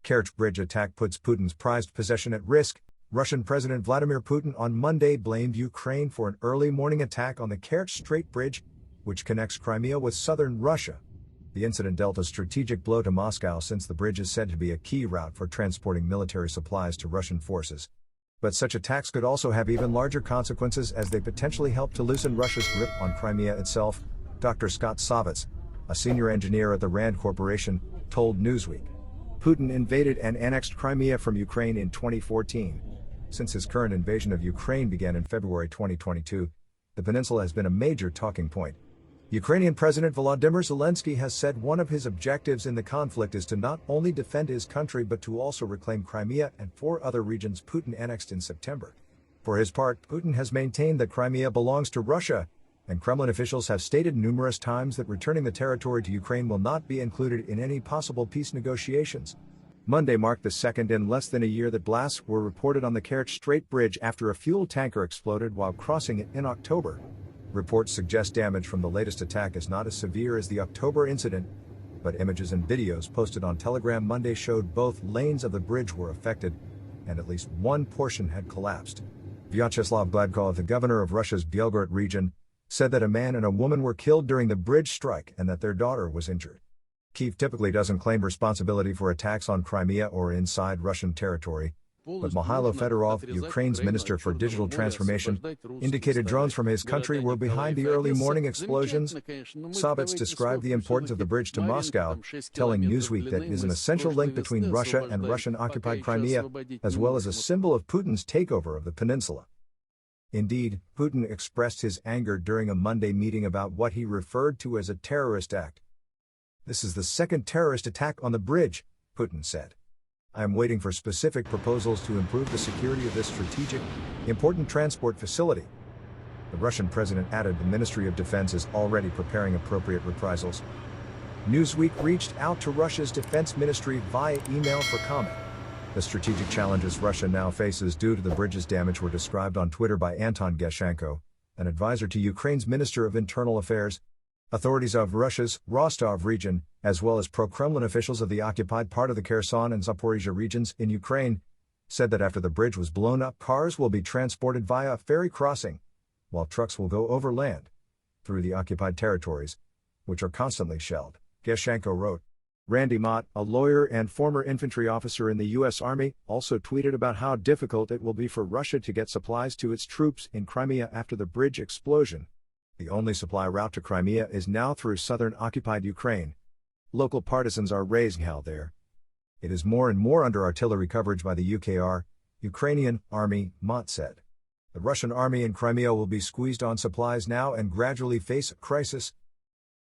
Kerch Bridge attack puts Putin's prized possession at risk. Russian President Vladimir Putin on Monday blamed Ukraine for an early morning attack on the Kerch Strait Bridge, which connects Crimea with southern Russia. The incident dealt a strategic blow to Moscow since the bridge is said to be a key route for transporting military supplies to Russian forces. But such attacks could also have even larger consequences as they potentially help to loosen Russia's grip on Crimea itself, Dr. Scott Savitz, a senior engineer at the RAND Corporation, told Newsweek. Putin invaded and annexed Crimea from Ukraine in 2014. Since his current invasion of Ukraine began in February 2022, the peninsula has been a major talking point. Ukrainian President Volodymyr Zelensky has said one of his objectives in the conflict is to not only defend his country but to also reclaim Crimea and 4 other regions Putin annexed in September. For his part, Putin has maintained that Crimea belongs to Russia, and Kremlin officials have stated numerous times that returning the territory to Ukraine will not be included in any possible peace negotiations. Monday marked the second in less than a year that blasts were reported on the Kerch Strait Bridge after a fuel tanker exploded while crossing it in October. Reports suggest damage from the latest attack is not as severe as the October incident, but images and videos posted on Telegram Monday showed both lanes of the bridge were affected, and at least one portion had collapsed. Vyacheslav Gladkov, the governor of Russia's Belgorod region, said that a man and a woman were killed during the bridge strike and that their daughter was injured. Kyiv typically doesn't claim responsibility for attacks on Crimea or inside Russian territory, but Mikhailo Fedorov, Ukraine's Minister for Digital Transformation, indicated drones from his country were behind the early morning explosions. Savitz described the importance of the bridge to Moscow, telling Newsweek that it is an essential link between Russia and Russian-occupied Crimea, as well as a symbol of Putin's takeover of the peninsula. Indeed, Putin expressed his anger during a Monday meeting about what he referred to as a terrorist act. "This is the second terrorist attack on the bridge," Putin said. "I am waiting for specific proposals to improve the security of this strategic, important transport facility." The Russian president added the Ministry of Defense is already preparing appropriate reprisals. Newsweek reached out to Russia's defense ministry via email for comment. The strategic challenges Russia now faces due to the bridge's damage were described on Twitter by Anton Geshenko, an advisor to Ukraine's Minister of Internal Affairs. Authorities of Russia's Rostov region, as well as pro-Kremlin officials of the occupied part of the Kherson and Zaporizhia regions in Ukraine, said that after the bridge was blown up, cars will be transported via a ferry crossing, while trucks will go over land, through the occupied territories, which are constantly shelled, Geshenko wrote. Randy Mott, a lawyer and former infantry officer in the U.S. Army, also tweeted about how difficult it will be for Russia to get supplies to its troops in Crimea after the bridge explosion. The only supply route to Crimea is now through southern occupied Ukraine. Local partisans are raising hell there. It is more and more under artillery coverage by the UKR, Ukrainian Army, Mott said. The Russian army in Crimea will be squeezed on supplies now and gradually face a crisis.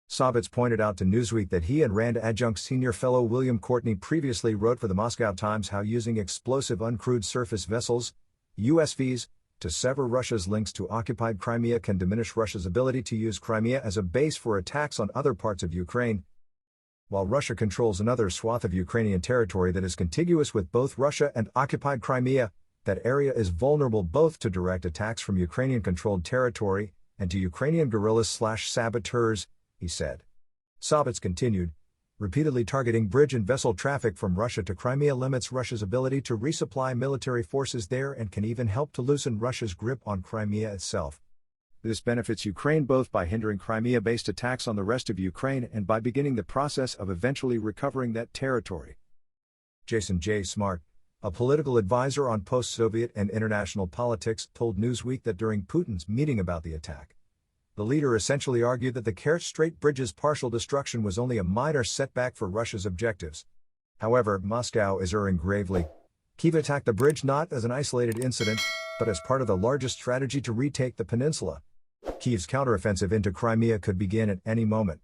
Savitz pointed out to Newsweek that he and RAND adjunct senior fellow William Courtney previously wrote for the Moscow Times how using explosive uncrewed surface vessels, USVs, to sever Russia's links to occupied Crimea can diminish Russia's ability to use Crimea as a base for attacks on other parts of Ukraine. While Russia controls another swath of Ukrainian territory that is contiguous with both Russia and occupied Crimea, that area is vulnerable both to direct attacks from Ukrainian-controlled territory and to Ukrainian guerrillas/saboteurs, he said. Savitz continued, repeatedly targeting bridge and vessel traffic from Russia to Crimea limits Russia's ability to resupply military forces there and can even help to loosen Russia's grip on Crimea itself. This benefits Ukraine both by hindering Crimea-based attacks on the rest of Ukraine and by beginning the process of eventually recovering that territory. Jason J. Smart, a political advisor on post-Soviet and international politics, told Newsweek that during Putin's meeting about the attack, the leader essentially argued that the Kerch Strait Bridge's partial destruction was only a minor setback for Russia's objectives. However, Moscow is erring gravely. Kyiv attacked the bridge not as an isolated incident, but as part of the largest strategy to retake the peninsula. Kyiv's counteroffensive into Crimea could begin at any moment.